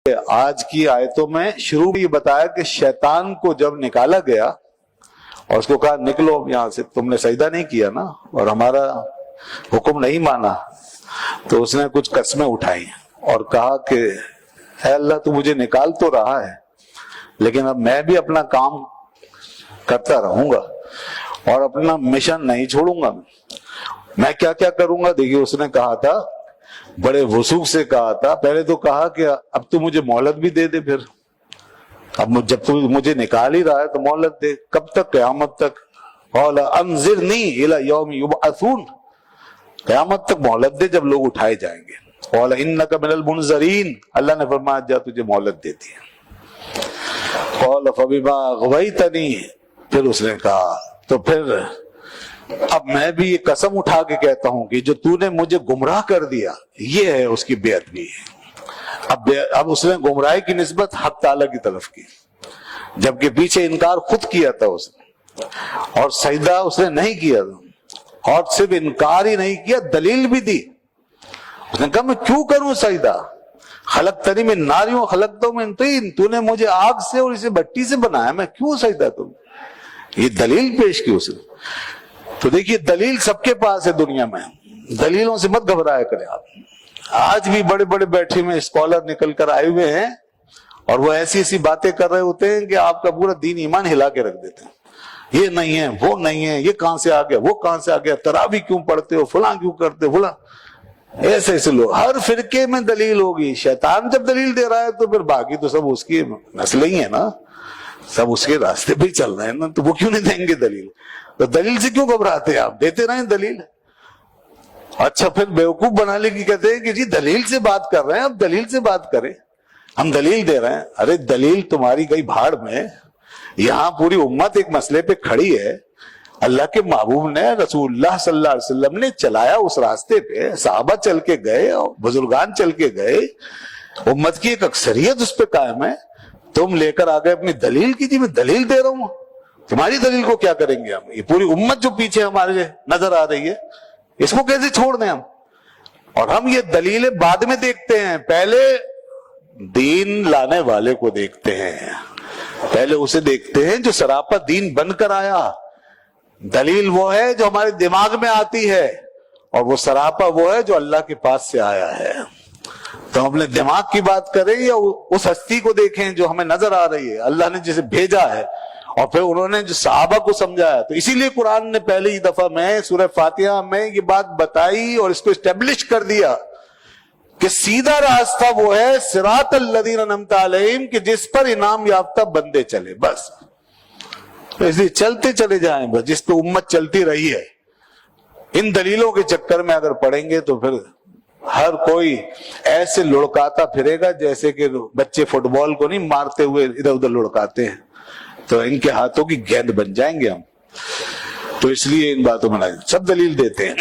آج کی آیتوں میں شروع یہ بتایا کہ شیطان کو جب نکالا گیا اور اس کو کہا نکلو یہاں سے، تم نے سجدہ نہیں کیا نا اور ہمارا حکم نہیں مانا، تو اس نے کچھ قسمیں اٹھائی اور کہا کہ اے اللہ تو مجھے نکال تو رہا ہے لیکن اب میں بھی اپنا کام کرتا رہوں گا اور اپنا مشن نہیں چھوڑوں گا۔ میں کیا کیا کروں گا؟ دیکھیے اس نے کہا تھا، بڑے وثوق سے کہا تھا، پہلے تو کہا کہ اب تو مجھے مہلت بھی دے دے، پھر اب جب تو مجھے نکال ہی رہا ہے تو مہلت دے، کب تک؟ قیامت تک۔ قال انظرنی الی یوم یبعثون، قیامت تک مہلت دے جب لوگ اٹھائے جائیں گے۔ قال انک من المنظرین، اللہ نے فرمایا جا تجھے مہلت دیتی ہے۔ قال فبما اغویتنی، پھر اس نے کہا تو پھر اب میں بھی یہ قسم اٹھا کے کہتا ہوں کہ جو تو نے مجھے گمراہ کر دیا، یہ ہے اس کی بے ادبی ہے۔ اب اس نے گمراہی کی نسبت حق تعالیٰ کی طرف کی، جبکہ پیچھے انکار خود کیا تھا اس نے، اور سجدہ اس نے نہیں کیا تھا، اور صرف انکار ہی نہیں کیا، دلیل بھی دی۔ اس نے کہا میں کیوں کروں سجدہ؟ خلقتنی من نار و خلقتہ من طین، تو نے مجھے آگ سے اور اسے مٹی سے بنایا، میں کیوں سجدہ کروں؟ یہ دلیل پیش کی اس نے۔ تو دیکھیے دلیل سب کے پاس ہے دنیا میں، دلیلوں سے مت گھبرایا کریں آپ۔ آج بھی بڑے بڑے بیٹھے ہوئے اسکالر نکل کر آئے ہوئے ہیں اور وہ ایسی ایسی باتیں کر رہے ہوتے ہیں کہ آپ کا پورا دین ایمان ہلا کے رکھ دیتے ہیں۔ یہ نہیں ہے، وہ نہیں ہے، یہ کہاں سے آ گیا، وہ کہاں سے آ گیا، تراویح کیوں پڑھتے ہو، فلاں کیوں کرتے ہو، فلاں۔ ایسے ایسے لوگ، ہر فرقے میں دلیل ہوگی۔ شیطان جب دلیل دے رہا ہے تو پھر باقی تو سب اس کی نسل ہی ہے نا، سب اس کے راستے پہ ہی چل رہے ہیں نا، تو وہ کیوں نہیں دیں گے دلیل؟ تو دلیل سے کیوں گھبراتے ہیں آپ؟ دیتے رہیں دلیل۔ اچھا پھر بیوقوف بنانے کی کہتے ہیں کہ جی دلیل سے بات کر رہے ہیں، اب دلیل سے بات کریں، ہم دلیل دے رہے ہیں۔ ارے دلیل تمہاری گئی بھاڑ میں، یہاں پوری امت ایک مسئلے پہ کھڑی ہے، اللہ کے محبوب نے، رسول اللہ صلی اللہ علیہ وسلم نے چلایا اس راستے پہ، صحابہ چل کے گئے اور بزرگان چل کے گئے، امت کی ایک اکثریت اس پہ قائم ہے، تم لے کر آگئے اپنی دلیل کی، جی میں دلیل دے رہا ہوں، تمہاری دلیل کو کیا کریں گے ہم؟ یہ پوری امت جو پیچھے ہمارے نظر آ رہی ہے، اس کو کیسے چھوڑ دیں ہم؟ اور ہم یہ دلیلیں بعد میں دیکھتے ہیں، پہلے دین لانے والے کو دیکھتے ہیں، پہلے اسے دیکھتے ہیں جو سراپا دین بن کر آیا۔ دلیل وہ ہے جو ہمارے دماغ میں آتی ہے، اور وہ سراپا وہ ہے جو اللہ کے پاس سے آیا ہے۔ تو ہم اپنے دماغ کی بات کریں یا اس ہستی کو دیکھیں جو ہمیں نظر آ رہی ہے، اللہ نے جسے بھیجا ہے، اور پھر انہوں نے جو صحابہ کو سمجھایا۔ تو اسی لیے قرآن نے پہلی دفعہ میں سورہ فاتحہ میں یہ بات بتائی اور اس کو اسٹیبلش کر دیا کہ سیدھا راستہ وہ ہے صراط الذین انعمت علیہم، کہ جس پر انعام یافتہ بندے چلے، بس اس لیے چلتے چلے جائیں، بس جس پہ امت چلتی رہی ہے۔ ان دلیلوں کے چکر میں اگر پڑیں گے تو پھر ہر کوئی ایسے لڑکاتا پھرے گا جیسے کہ بچے فٹ بال کو نہیں مارتے ہوئے ادھر ادھر لڑکاتے ہیں، تو ان کے ہاتھوں کی گیند بن جائیں گے ہم۔ تو اس لیے ان باتوں میں سب دلیل دیتے ہیں،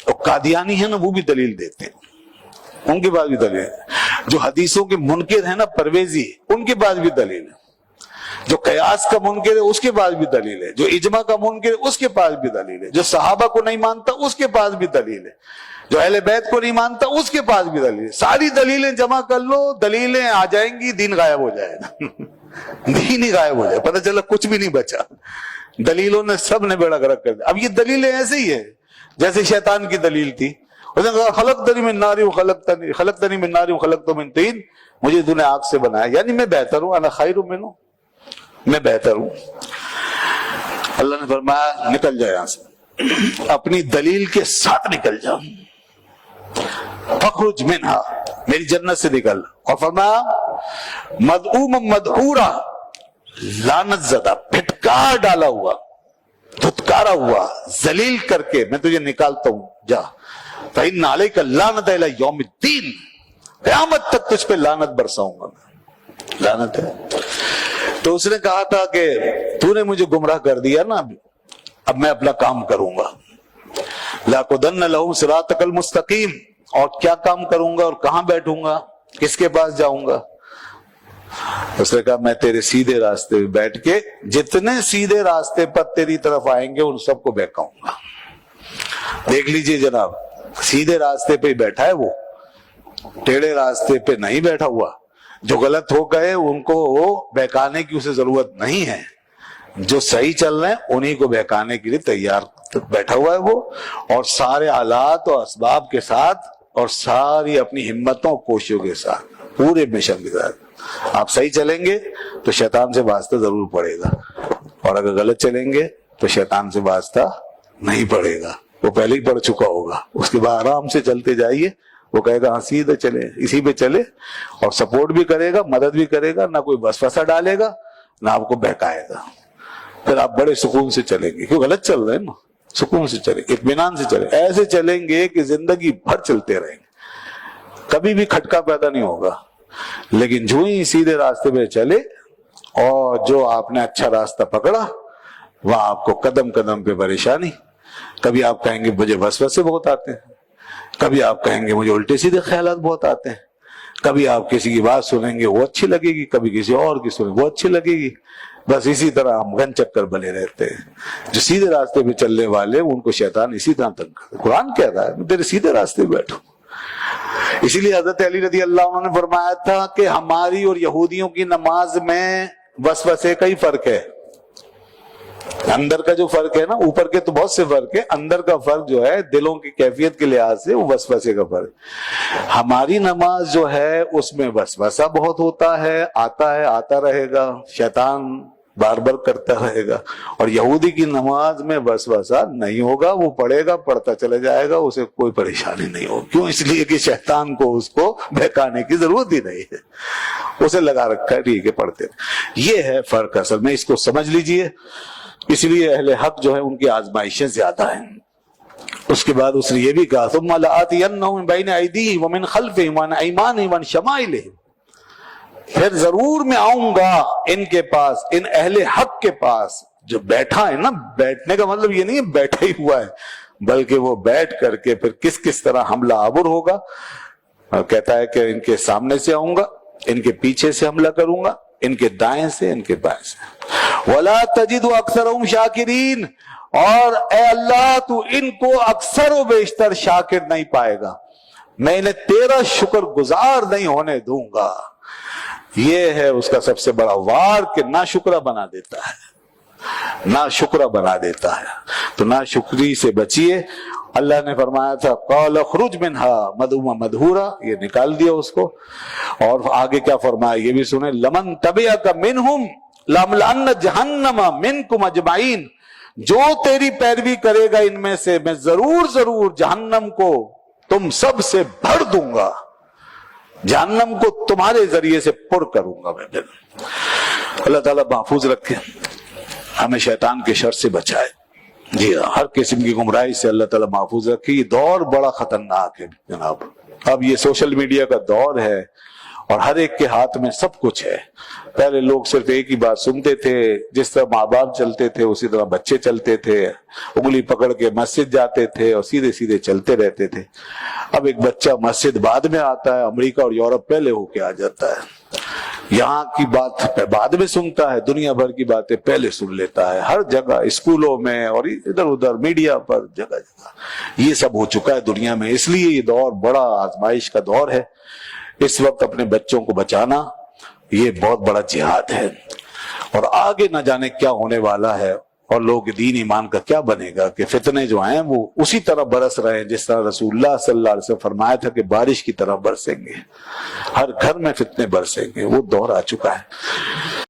اور قادیانی ہیں نا وہ بھی دلیل دیتے ہیں، ان کے پاس بھی دلیل ہے۔ جو حدیثوں کے منکر ہیں نا پرویزی، ان کے پاس بھی دلیل ہے۔ جو قیاس کا منکر ہے اس کے پاس بھی دلیل ہے، جو اجماع کا منکر ہے اس کے پاس بھی دلیل ہے، جو صحابہ کو نہیں مانتا اس کے پاس بھی دلیل ہے، جو اہل بیت کو نہیں مانتا اس کے پاس بھی دلیل ہے۔ ساری دلیلیں جمع کر لو، دلیلیں آ جائیں گی، دین غائب ہو جائے گا، دین ہی غائب ہو جائے، پتہ چلا کچھ بھی نہیں بچا، دلیلوں نے سب نے بیڑا غرق کر دیا۔ اب یہ دلیلیں ایسے ہی ہے جیسے شیطان کی دلیل تھی، اس نے کہا خلقتنی من نار و خلقتنی من نار و خلقتہ من طین، مجھے تو نے آگ سے بنایا، یعنی میں بہتر ہوں، انا خیر منہ، میں بہتر ہوں۔ اللہ نے فرمایا نکل جائے یہاں سے، اپنی دلیل کے ساتھ نکل جاؤ، فخرج منہا، میری جنت سے نکل، اور فرمایا مدعوما مدحورا، لعنت زدہ، پھٹکار ڈالا ہوا، دھتکارا ہوا، ذلیل کر کے میں تجھے نکالتا ہوں، جا فإن علیک اللعنۃ الی یوم الدین، قیامت تک تجھ پہ لعنت برساؤں گا، لعنت ہے۔ تو اس نے کہا تھا کہ تو نے مجھے گمراہ کر دیا نا، اب میں اپنا کام کروں گا، لَأَقْعُدَنَّ لَهُمْ صِرَاطَكَ الْمُسْتَقِيمَ، اور کیا کام کروں گا اور کہاں بیٹھوں گا، کس کے پاس جاؤں گا؟ اس نے کہا میں تیرے سیدھے راستے پہ بیٹھ کے جتنے سیدھے راستے پر تیری طرف آئیں گے ان سب کو بہکاؤں گا۔ دیکھ لیجئے جناب، سیدھے راستے پہ ہی بیٹھا ہے وہ، ٹیڑھے راستے پہ نہیں بیٹھا ہوا، جو غلط ہو گئے ان کو بہکانے کی اسے ضرورت نہیں ہے، جو صحیح چل رہے ہیں انہی کو بہکانے کے لیے تیار بیٹھا ہوا ہے وہ، اور سارے آلات اور اسباب کے ساتھ اور ساری اپنی ہمتوں کوششوں کے ساتھ پورے مشن کے ساتھ آپ صحیح چلیں گے تو شیطان سے واسطہ ضرور پڑے گا، اور اگر غلط چلیں گے تو شیطان سے واسطہ نہیں پڑے گا، وہ پہلے ہی پڑ چکا ہوگا۔ اس کے بعد آرام سے چلتے جائیے، وہ کہے گا ہاں سیدھے چلے، اسی پہ چلے، اور سپورٹ بھی کرے گا، مدد بھی کرے گا، نہ کوئی وسوسہ ڈالے گا نہ آپ کو بہکائے گا، پھر آپ بڑے سکون سے چلیں گے، کیوں غلط چل رہے ہیں نا، سکون سے چلیں، اطمینان سے چلیں، ایسے چلیں گے کہ زندگی بھر چلتے رہیں گے، کبھی بھی کھٹکا پیدا نہیں ہوگا۔ لیکن جو ہی سیدھے راستے پہ چلے اور جو آپ نے اچھا راستہ پکڑا، وہاں آپ کو قدم قدم پہ پریشانی، کبھی آپ کہیں گے مجھے وسوسے بہت آتے ہیں، کبھی آپ کہیں گے مجھے الٹے سیدھے خیالات بہت آتے ہیں، کبھی آپ کسی کی بات سنیں گے وہ اچھی لگے گی، کبھی کسی اور کی سنیں گے وہ اچھی لگے گی، بس اسی طرح ہم گن چکر بنے رہتے ہیں۔ جو سیدھے راستے پہ چلنے والے ان کو شیطان اسی طرح تنگ کرتا ہے۔ قرآن کہہ رہا ہے میں تیرے سیدھے راستے پہ بیٹھوں۔ اسی لیے حضرت علی رضی اللہ عنہ نے فرمایا تھا کہ ہماری اور یہودیوں کی نماز میں وسوسے کا ہی فرق ہے، اندر کا جو فرق ہے نا، اوپر کے تو بہت سے فرق ہے، اندر کا فرق جو ہے دلوں کی کیفیت کے لحاظ سے وہ وسوسے کا فرق۔ ہماری نماز جو ہے اس میں وسوسہ بہت ہوتا ہے، آتا رہے گا، شیطان بار بار کرتا رہے گا، اور یہودی کی نماز میں وسوسہ نہیں ہوگا، وہ پڑھے گا، پڑھتا چلا جائے گا، اسے کوئی پریشانی نہیں ہوگی۔ کیوں؟ اس لیے کہ شیطان کو اس کو بہکانے کی ضرورت ہی نہیں ہے، اسے لگا رکھا ہے، ٹھیک ہے پڑھتے۔ یہ ہے فرق اصل میں، اس کو سمجھ لیجئے۔ اس لیے اہل حق جو ہے ان کی آزمائشیں زیادہ ہیں۔ اس کے بعد اس نے یہ بھی کہا ثم لآتینہم من بین ایدیہم ومن خلفہم وعن ایمانہم وعن شمائلہم، پھر ضرور میں آؤں گا ان کے پاس، ان اہل حق کے پاس جو بیٹھا ہے نا، بیٹھنے کا مطلب یہ نہیں ہے بیٹھا ہی ہوا ہے، بلکہ وہ بیٹھ کر کے پھر کس طرح حملہ آور ہوگا۔ کہتا ہے کہ ان کے سامنے سے آؤں گا، ان کے پیچھے سے حملہ کروں گا، ان کے دائیں سے، ان کے بائیں سے۔ وَلَا تَجِدُ أَكْثَرَهُمْ شَاكِرِينَ، اور اے اللہ تو ان کو اکثر و بیشتر شاکر نہیں پائے گا، میں انہیں تیرا شکر گزار نہیں ہونے دوں گا۔ یہ ہے اس کا سب سے بڑا وار کہ ناشکرہ بنا دیتا ہے، ناشکرہ بنا دیتا ہے۔ تو ناشکری سے بچیے۔ اللہ نے فرمایا تھا قَالَ اخْرُجْ مِنْهَا مَذْمُومًا مَدْحُورًا، یہ نکال دیا اس کو، اور آگے کیا فرمایا یہ بھی سنیں، لَمَن تَبِعَكَ مِنْهُمْ لَأَمْلَأَنَّ جَهَنَّمَ مِنْكُمْ أَجْمَعِينَ، جو تیری پیروی کرے گا ان میں سے میں ضرور جہنم کو تم سب سے بھر دوں گا، جہنم کو تمہارے ذریعے سے پر کروں گا میں۔ اللہ تعالیٰ محفوظ رکھے، ہمیں شیطان کے شر سے بچائے، جی ہاں، ہر قسم کی گمراہی سے اللہ تعالیٰ محفوظ رکھے۔ یہ دور بڑا خطرناک ہے جناب، اب یہ سوشل میڈیا کا دور ہے اور ہر ایک کے ہاتھ میں سب کچھ ہے۔ پہلے لوگ صرف ایک ہی بات سنتے تھے، جس طرح ماں باپ چلتے تھے اسی طرح بچے چلتے تھے، انگلی پکڑ کے مسجد جاتے تھے اور سیدھے چلتے رہتے تھے۔ اب ایک بچہ مسجد بعد میں آتا ہے، امریکہ اور یورپ پہلے ہو کے آ جاتا ہے، یہاں کی بات بعد میں سنتا ہے، دنیا بھر کی باتیں پہلے سن لیتا ہے، ہر جگہ اسکولوں میں اور ادھر ادھر میڈیا پر جگہ یہ سب ہو چکا ہے دنیا میں۔ اس لیے یہ دور بڑا آزمائش کا دور ہے۔ اس وقت اپنے بچوں کو بچانا یہ بہت بڑا جہاد ہے، اور آگے نہ جانے کیا ہونے والا ہے اور لوگ دین ایمان کا کیا بنے گا، کہ فتنے جو ہیں وہ اسی طرح برس رہے ہیں جس طرح رسول اللہ صلی اللہ علیہ وسلم فرمایا تھا کہ بارش کی طرح برسیں گے، ہر گھر میں فتنے برسیں گے، وہ دور آ چکا ہے۔